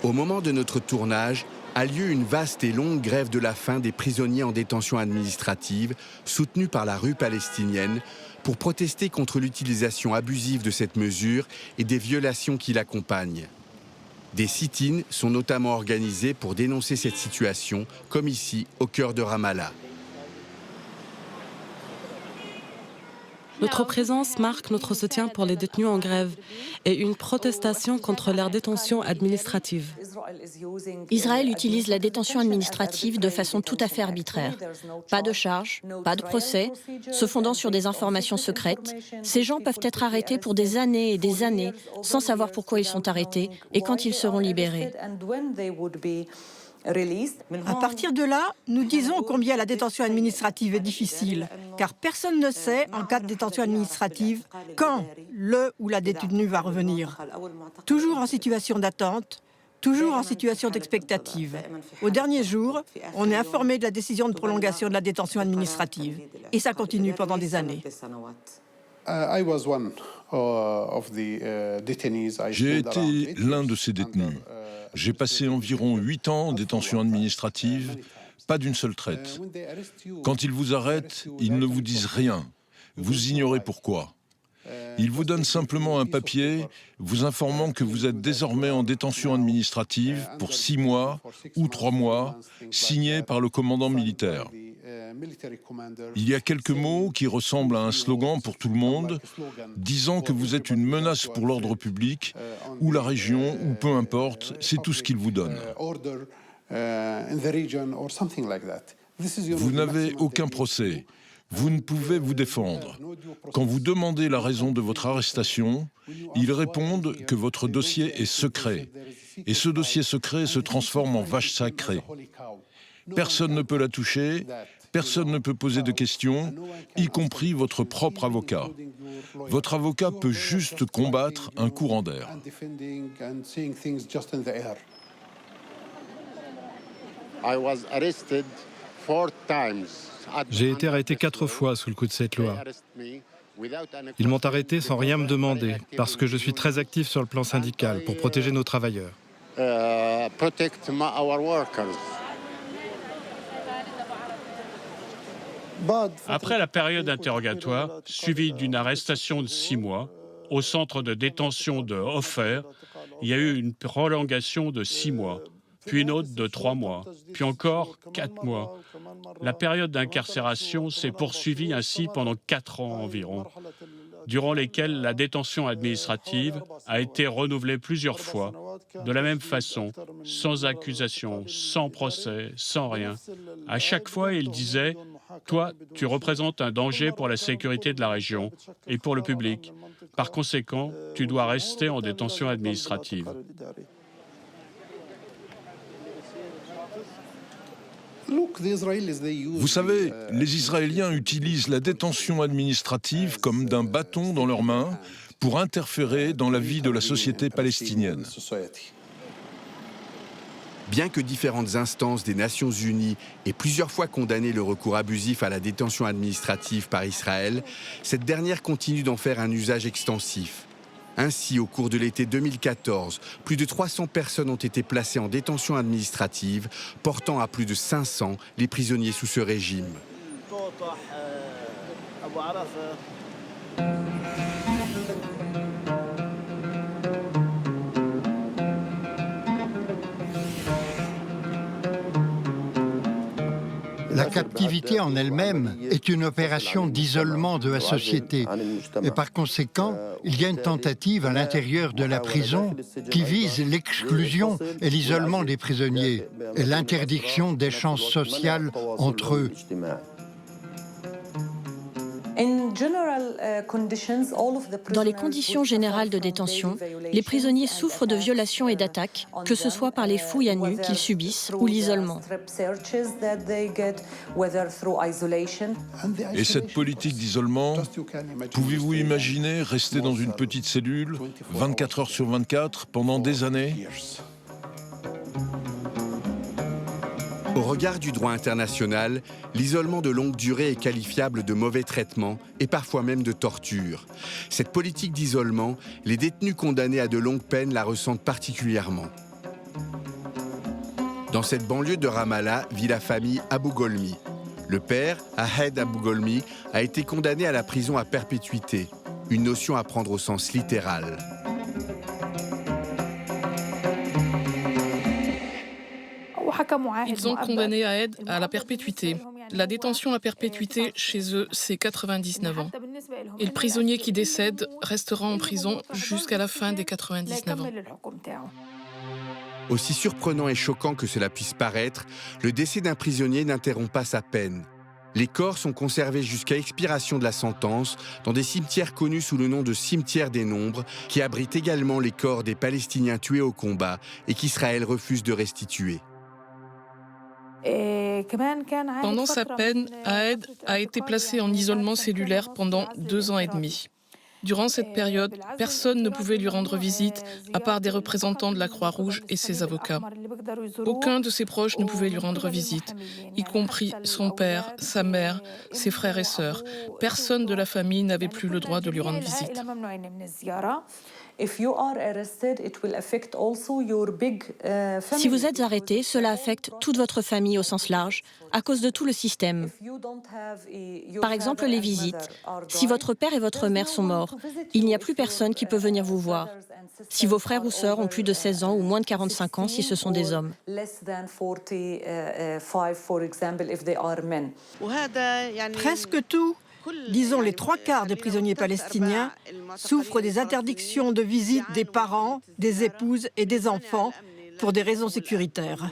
Au moment de notre tournage, a lieu une vaste et longue grève de la faim des prisonniers en détention administrative, soutenue par la rue palestinienne, pour protester contre l'utilisation abusive de cette mesure et des violations qui l'accompagnent. Des sit-ins sont notamment organisés pour dénoncer cette situation, comme ici, au cœur de Ramallah. Notre présence marque notre soutien pour les détenus en grève et une protestation contre leur détention administrative. Israël utilise la détention administrative de façon tout à fait arbitraire. Pas de charge, pas de procès, se fondant sur des informations secrètes. Ces gens peuvent être arrêtés pour des années et des années, sans savoir pourquoi ils sont arrêtés et quand ils seront libérés. À partir de là, nous disons combien la détention administrative est difficile, car personne ne sait, en cas de détention administrative, quand le ou la détenue va revenir. Toujours en situation d'attente, toujours en situation d'expectative. Au dernier jour, on est informé de la décision de prolongation de la détention administrative, et ça continue pendant des années. J'ai été l'un de ces détenus. J'ai passé environ 8 ans en détention administrative, pas d'une seule traite. Quand ils vous arrêtent, ils ne vous disent rien. Vous ignorez pourquoi. Ils vous donnent simplement un papier vous informant que vous êtes désormais en détention administrative pour 6 mois ou 3 mois, signé par le commandant militaire. Il y a quelques mots qui ressemblent à un slogan pour tout le monde, disant que vous êtes une menace pour l'ordre public, ou la région, ou peu importe, c'est tout ce qu'ils vous donnent. Vous n'avez aucun procès. Vous ne pouvez vous défendre. Quand vous demandez la raison de votre arrestation, ils répondent que votre dossier est secret. Et ce dossier secret se transforme en vache sacrée. Personne ne peut la toucher, personne ne peut poser de questions, y compris votre propre avocat. Votre avocat peut juste combattre un courant d'air. J'ai été arrêté 4 fois sous le coup de cette loi. Ils m'ont arrêté sans rien me demander, parce que je suis très actif sur le plan syndical pour protéger nos travailleurs. Après la période d'interrogatoire, suivie d'une arrestation de 6 mois, au centre de détention de Ofer, il y a eu une prolongation de 6 mois, puis une autre de 3 mois, puis encore 4 mois. La période d'incarcération s'est poursuivie ainsi pendant 4 ans environ, durant lesquels la détention administrative a été renouvelée plusieurs fois, de la même façon, sans accusation, sans procès, sans rien. À chaque fois, il disait « Toi, tu représentes un danger pour la sécurité de la région et pour le public. Par conséquent, tu dois rester en détention administrative. » Vous savez, les Israéliens utilisent la détention administrative comme d'un bâton dans leurs mains pour interférer dans la vie de la société palestinienne. Bien que différentes instances des Nations Unies aient plusieurs fois condamné le recours abusif à la détention administrative par Israël, cette dernière continue d'en faire un usage extensif. Ainsi, au cours de l'été 2014, plus de 300 personnes ont été placées en détention administrative, portant à plus de 500 les prisonniers sous ce régime. La captivité en elle-même est une opération d'isolement de la société. Et par conséquent, il y a une tentative à l'intérieur de la prison qui vise l'exclusion et l'isolement des prisonniers et l'interdiction d'échanges sociaux entre eux. Dans les conditions générales de détention, les prisonniers souffrent de violations et d'attaques, que ce soit par les fouilles à nu qu'ils subissent ou l'isolement. Et cette politique d'isolement, pouvez-vous imaginer rester dans une petite cellule, 24 heures sur 24, pendant des années ? Au regard du droit international, l'isolement de longue durée est qualifiable de mauvais traitement et parfois même de torture. Cette politique d'isolement, les détenus condamnés à de longues peines la ressentent particulièrement. Dans cette banlieue de Ramallah vit la famille Abou Golmi. Le père, Ahed Abou Golmi, a été condamné à la prison à perpétuité, une notion à prendre au sens littéral. Ils ont condamné Ahed à la perpétuité. La détention à perpétuité chez eux, c'est 99 ans. Et le prisonnier qui décède restera en prison jusqu'à la fin des 99 ans. Aussi surprenant et choquant que cela puisse paraître, le décès d'un prisonnier n'interrompt pas sa peine. Les corps sont conservés jusqu'à expiration de la sentence dans des cimetières connus sous le nom de cimetières des nombres, qui abritent également les corps des Palestiniens tués au combat et qu'Israël refuse de restituer. Pendant sa peine, Ahed a été placé en isolement cellulaire pendant 2 ans et demi. Durant cette période, personne ne pouvait lui rendre visite, à part des représentants de la Croix-Rouge et ses avocats. Aucun de ses proches ne pouvait lui rendre visite, y compris son père, sa mère, ses frères et sœurs. Personne de la famille n'avait plus le droit de lui rendre visite. Si vous êtes arrêté, cela affecte toute votre famille au sens large, à cause de tout le système. Par exemple, les visites. Si votre père et votre mère sont morts, il n'y a plus personne qui peut venir vous voir. Si vos frères ou sœurs ont plus de 16 ans ou moins de 45 ans, si ce sont des hommes. Presque tout, disons les 3/4 des prisonniers palestiniens, souffrent des interdictions de visite des parents, des épouses et des enfants pour des raisons sécuritaires.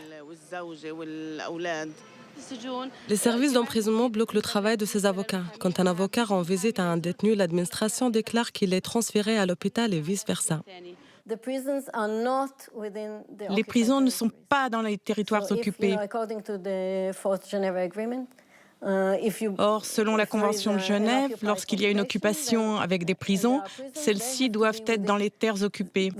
Les services d'emprisonnement bloquent le travail de ces avocats. Quand un avocat rend visite à un détenu, l'administration déclare qu'il est transféré à l'hôpital et vice-versa. Les prisons ne sont pas dans les territoires occupés. Or, selon la Convention de Genève, lorsqu'il y a une occupation avec des prisons, celles-ci doivent être dans les terres occupées.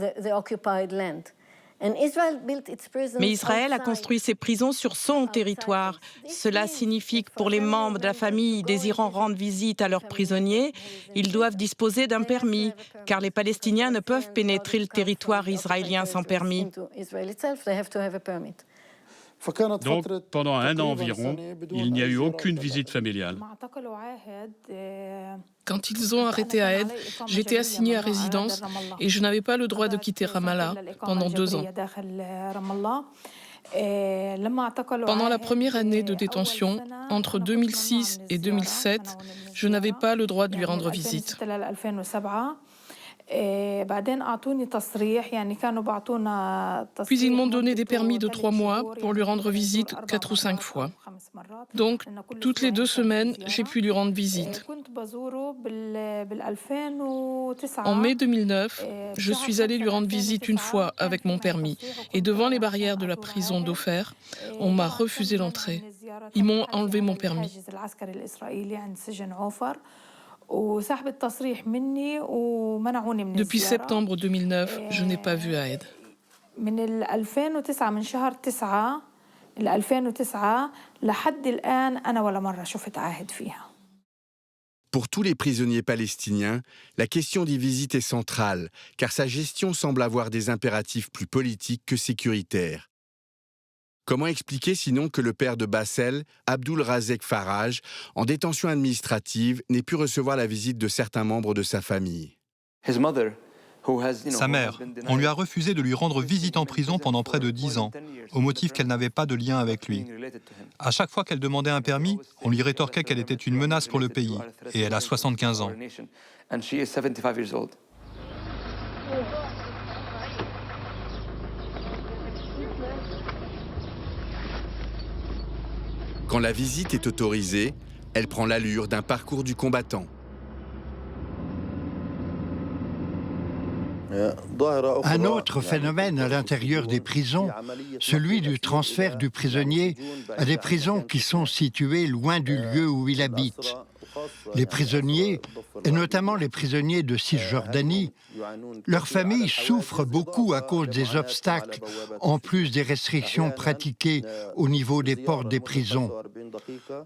Mais Israël a construit ses prisons sur son territoire. Cela signifie que pour les membres de la famille désirant rendre visite à leurs prisonniers, ils doivent disposer d'un permis, car les Palestiniens ne peuvent pénétrer le territoire israélien sans permis. Donc, pendant 1 an environ, il n'y a eu aucune visite familiale. Quand ils ont arrêté Ahed, j'étais assignée à résidence et je n'avais pas le droit de quitter Ramallah pendant 2 ans. Pendant la première année de détention, entre 2006 et 2007, je n'avais pas le droit de lui rendre visite. Puis ils m'ont donné des permis de 3 mois pour lui rendre visite 4 ou 5 fois. Donc, toutes les 2 semaines, j'ai pu lui rendre visite. En mai 2009, je suis allée lui rendre visite 1 fois avec mon permis. Et devant les barrières de la prison d'Ofer, on m'a refusé l'entrée. Ils m'ont enlevé mon permis. Depuis septembre 2009, je n'ai pas vu Aed. Pour tous les prisonniers palestiniens, la question des visites est centrale, car sa gestion semble avoir des impératifs plus politiques que sécuritaires. Comment expliquer sinon que le père de Bassel, Abdul Razek Faraj, en détention administrative, n'ait pu recevoir la visite de certains membres de sa famille? Sa mère, on lui a refusé de lui rendre visite en prison pendant près de 10 ans, au motif qu'elle n'avait pas de lien avec lui. À chaque fois qu'elle demandait un permis, on lui rétorquait qu'elle était une menace pour le pays, et elle a 75 ans. Quand la visite est autorisée, elle prend l'allure d'un parcours du combattant. Un autre phénomène à l'intérieur des prisons, celui du transfert du prisonnier à des prisons qui sont situées loin du lieu où il habite. Les prisonniers, et notamment les prisonniers de Cisjordanie, leurs familles souffrent beaucoup à cause des obstacles, en plus des restrictions pratiquées au niveau des portes des prisons.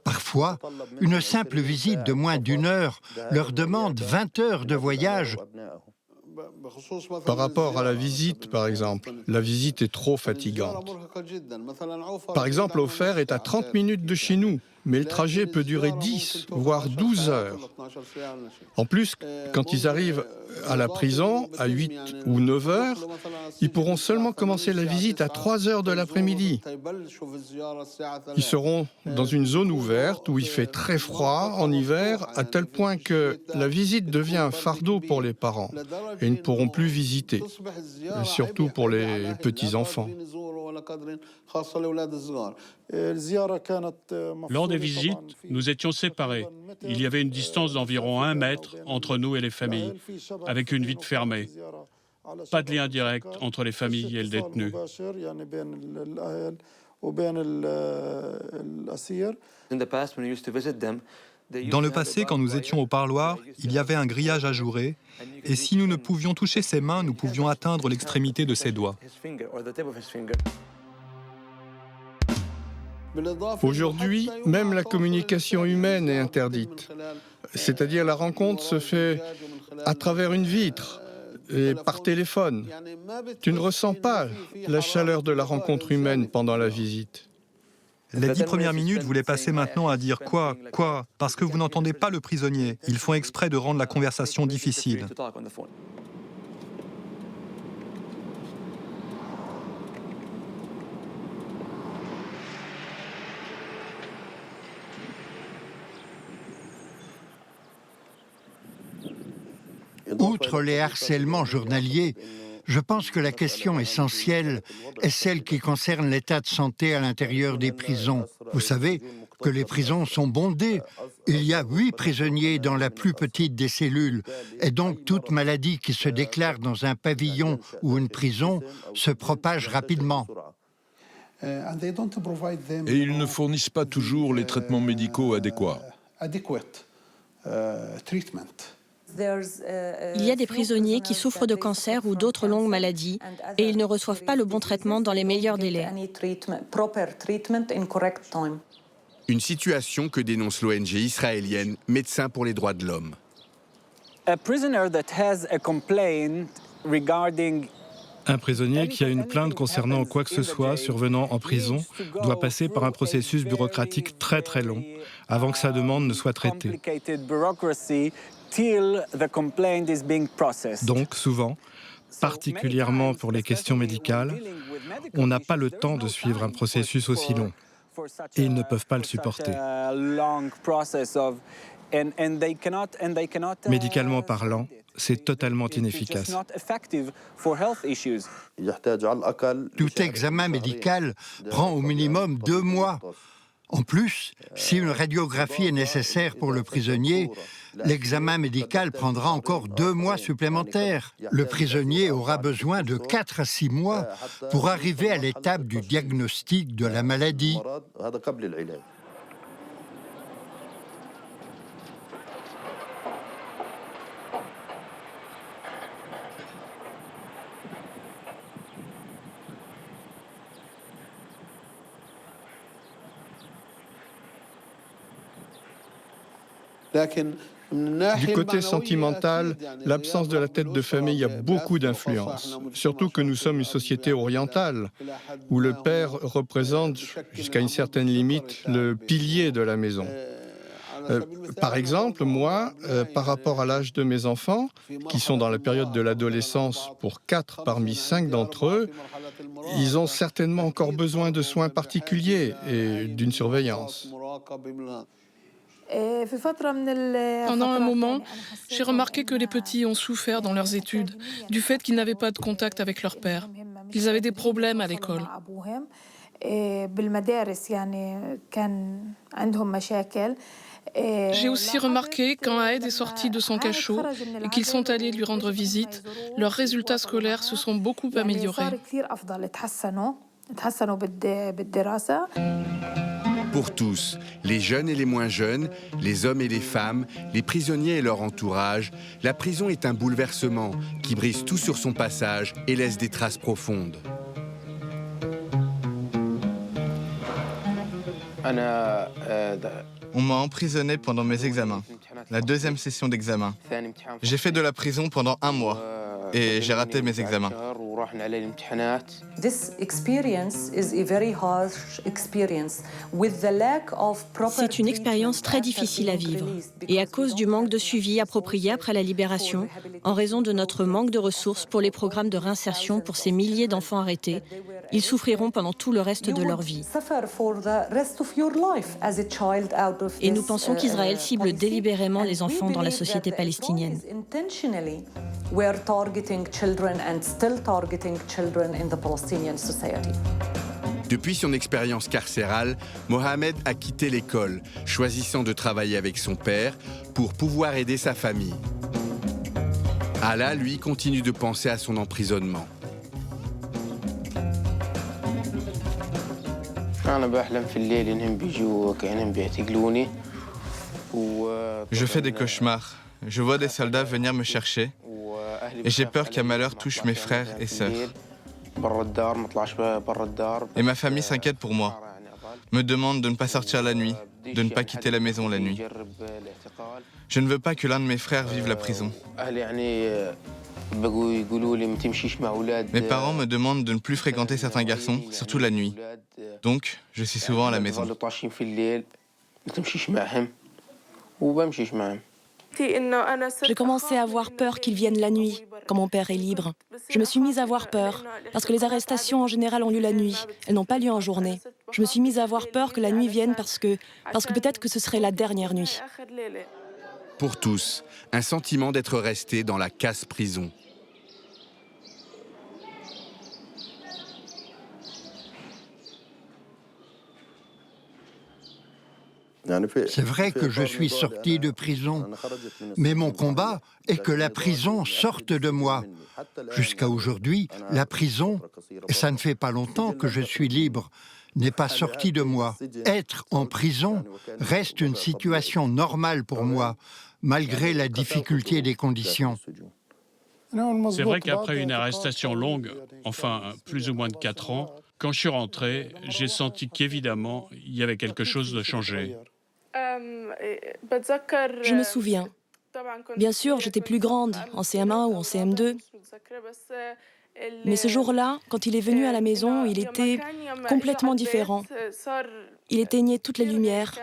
Parfois, une simple visite de moins d'1 heure leur demande 20 heures de voyage. Par rapport à la visite, par exemple, la visite est trop fatigante. Par exemple, Ofer est à 30 minutes de chez nous, mais le trajet peut durer 10, voire 12 heures. En plus, quand ils arrivent à la prison, à 8 ou 9 heures, ils pourront seulement commencer la visite à 3 heures de l'après-midi. Ils seront dans une zone ouverte où il fait très froid en hiver, à tel point que la visite devient un fardeau pour les parents et ils ne pourront plus visiter, et surtout pour les petits-enfants. Lors des visites, nous étions séparés. Il y avait une distance d'environ 1 mètre entre nous et les familles, avec une vitre fermée. Pas de lien direct entre les familles et le détenu. Dans le passé, quand nous étions au parloir, il y avait un grillage ajouré, et si nous ne pouvions toucher ses mains, nous pouvions atteindre l'extrémité de ses doigts. Aujourd'hui, même la communication humaine est interdite. C'est-à-dire la rencontre se fait à travers une vitre et par téléphone. Tu ne ressens pas la chaleur de la rencontre humaine pendant la visite. Les 10 premières minutes voulaient passer maintenant à dire quoi, parce que vous n'entendez pas le prisonnier. Ils font exprès de rendre la conversation difficile. Outre les harcèlements journaliers, je pense que la question essentielle est celle qui concerne l'état de santé à l'intérieur des prisons. Vous savez que les prisons sont bondées. Il y a 8 prisonniers dans la plus petite des cellules. Et donc toute maladie qui se déclare dans un pavillon ou une prison se propage rapidement. Et ils ne fournissent pas toujours les traitements médicaux adéquats. Il y a des prisonniers qui souffrent de cancer ou d'autres longues maladies et ils ne reçoivent pas le bon traitement dans les meilleurs délais. Une situation que dénonce l'ONG israélienne Médecins pour les droits de l'homme. Un prisonnier qui a une plainte concernant quoi que ce soit survenant en prison doit passer par un processus bureaucratique très très long avant que sa demande ne soit traitée. Donc souvent, particulièrement pour les questions médicales, on n'a pas le temps de suivre un processus aussi long et ils ne peuvent pas le supporter. Médicalement parlant, c'est totalement inefficace. Tout examen médical prend au minimum 2 mois. En plus, si une radiographie est nécessaire pour le prisonnier, l'examen médical prendra encore 2 mois supplémentaires. Le prisonnier aura besoin de 4 à 6 mois pour arriver à l'étape du diagnostic de la maladie. Du côté sentimental, l'absence de la tête de famille a beaucoup d'influence, surtout que nous sommes une société orientale, où le père représente, jusqu'à une certaine limite, le pilier de la maison. Par exemple, moi, par rapport à l'âge de mes enfants, qui sont dans la période de l'adolescence pour 4 parmi 5 d'entre eux, ils ont certainement encore besoin de soins particuliers et d'une surveillance. Pendant un moment, j'ai remarqué que les petits ont souffert dans leurs études du fait qu'ils n'avaient pas de contact avec leur père. Ils avaient des problèmes à l'école. J'ai aussi remarqué quand Aed est sorti de son cachot et qu'ils sont allés lui rendre visite, leurs résultats scolaires se sont beaucoup améliorés. Pour tous, les jeunes et les moins jeunes, les hommes et les femmes, les prisonniers et leur entourage, la prison est un bouleversement qui brise tout sur son passage et laisse des traces profondes. On m'a emprisonné pendant mes examens, la deuxième session d'examen. J'ai fait de la prison pendant 1 mois et j'ai raté mes examens. C'est une expérience très difficile à vivre. Et à cause du manque de suivi approprié après la libération, en raison de notre manque de ressources pour les programmes de réinsertion pour ces milliers d'enfants arrêtés, ils souffriront pendant tout le reste de leur vie. Et nous pensons qu'Israël cible délibérément les enfants dans la société palestinienne. Depuis son expérience carcérale, Mohamed a quitté l'école, choisissant de travailler avec son père pour pouvoir aider sa famille. Allah, lui, continue de penser à son emprisonnement. Je fais des cauchemars. Je vois des soldats venir me chercher et j'ai peur qu'un malheur touche mes frères et sœurs. Et ma famille s'inquiète pour moi, me demande de ne pas sortir la nuit, de ne pas quitter la maison la nuit. Je ne veux pas que l'un de mes frères vive la prison. Mes parents me demandent de ne plus fréquenter certains garçons, surtout la nuit. Donc, je suis souvent à la maison. J'ai commencé à avoir peur qu'ils viennent la nuit, quand mon père est libre. Je me suis mise à avoir peur, parce que les arrestations en général ont lieu la nuit, elles n'ont pas lieu en journée. Je me suis mise à avoir peur que la nuit vienne parce que peut-être que ce serait la dernière nuit. Pour tous, un sentiment d'être resté dans la casse-prison. C'est vrai que je suis sorti de prison, mais mon combat est que la prison sorte de moi. Jusqu'à aujourd'hui, la prison, et ça ne fait pas longtemps que je suis libre, n'est pas sortie de moi. Être en prison reste une situation normale pour moi, malgré la difficulté des conditions. C'est vrai qu'après une arrestation longue, enfin plus ou moins de 4 ans, quand je suis rentré, j'ai senti qu'évidemment, il y avait quelque chose de changé. Je me souviens. Bien sûr, j'étais plus grande, en CM1 ou en CM2. Mais ce jour-là, quand il est venu à la maison, il était complètement différent. Il éteignait toutes les lumières,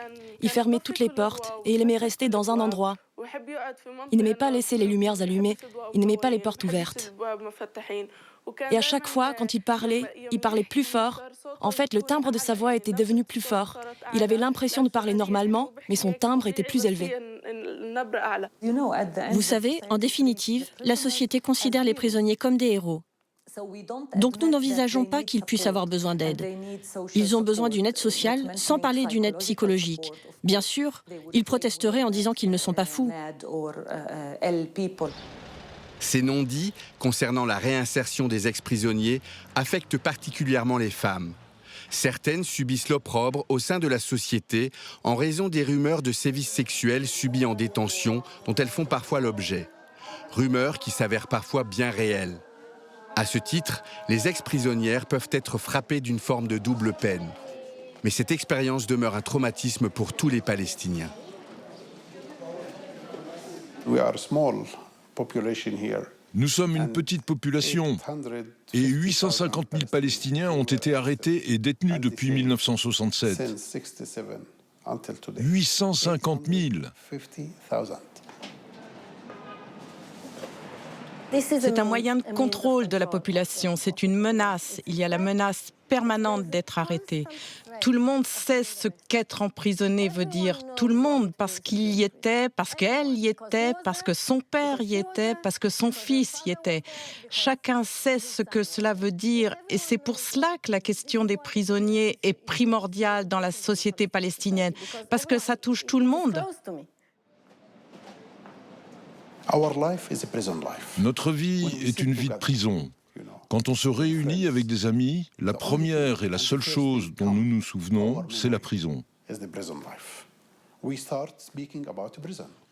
il fermait toutes les portes et il aimait rester dans un endroit. Il n'aimait pas laisser les lumières allumées, il n'aimait pas les portes ouvertes. Et à chaque fois, quand il parlait plus fort. En fait, le timbre de sa voix était devenu plus fort. Il avait l'impression de parler normalement, mais son timbre était plus élevé. Vous savez, en définitive, la société considère les prisonniers comme des héros. Donc nous n'envisageons pas qu'ils puissent avoir besoin d'aide. Ils ont besoin d'une aide sociale, sans parler d'une aide psychologique. Bien sûr, ils protesteraient en disant qu'ils ne sont pas fous. Ces non-dits concernant la réinsertion des ex-prisonniers affectent particulièrement les femmes. Certaines subissent l'opprobre au sein de la société en raison des rumeurs de sévices sexuels subis en détention dont elles font parfois l'objet. Rumeurs qui s'avèrent parfois bien réelles. À ce titre, les ex-prisonnières peuvent être frappées d'une forme de double peine. Mais cette expérience demeure un traumatisme pour tous les Palestiniens. Nous sommes une petite population et 850 000 Palestiniens ont été arrêtés et détenus depuis 1967. 850 000 ! C'est un moyen de contrôle de la population, c'est une menace. Il y a la menace permanente d'être arrêté. Tout le monde sait ce qu'être emprisonné veut dire. Tout le monde, parce qu'il y était, parce qu'elle y était, parce que son père y était, parce que son fils y était. Chacun sait ce que cela veut dire et c'est pour cela que la question des prisonniers est primordiale dans la société palestinienne, parce que ça touche tout le monde. Notre vie est une vie de prison. Quand on se réunit avec des amis, la première et la seule chose dont nous nous souvenons, c'est la prison.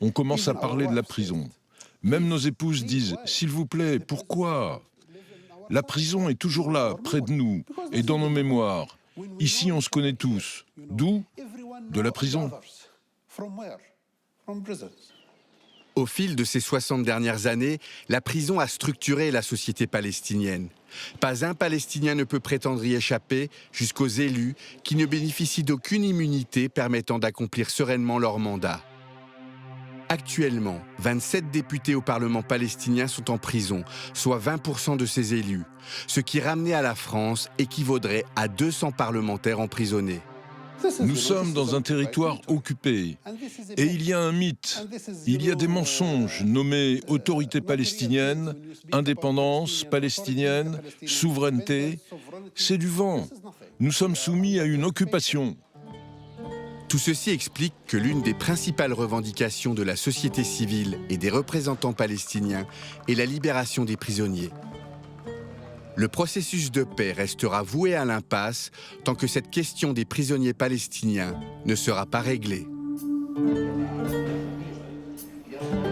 On commence à parler de la prison. Même nos épouses disent « S'il vous plaît, pourquoi ?» La prison est toujours là, près de nous, et dans nos mémoires. Ici, on se connaît tous. D'où ? De la prison. Au fil de ces 60 dernières années, la prison a structuré la société palestinienne. Pas un Palestinien ne peut prétendre y échapper, jusqu'aux élus qui ne bénéficient d'aucune immunité permettant d'accomplir sereinement leur mandat. Actuellement, 27 députés au Parlement palestinien sont en prison, soit 20% de ces élus, ce qui, ramené à la France, équivaudrait à 200 parlementaires emprisonnés. Nous sommes dans un territoire occupé et il y a un mythe, il y a des mensonges nommés autorité palestinienne, indépendance palestinienne, souveraineté. C'est du vent. Nous sommes soumis à une occupation. Tout ceci explique que l'une des principales revendications de la société civile et des représentants palestiniens est la libération des prisonniers. Le processus de paix restera voué à l'impasse tant que cette question des prisonniers palestiniens ne sera pas réglée.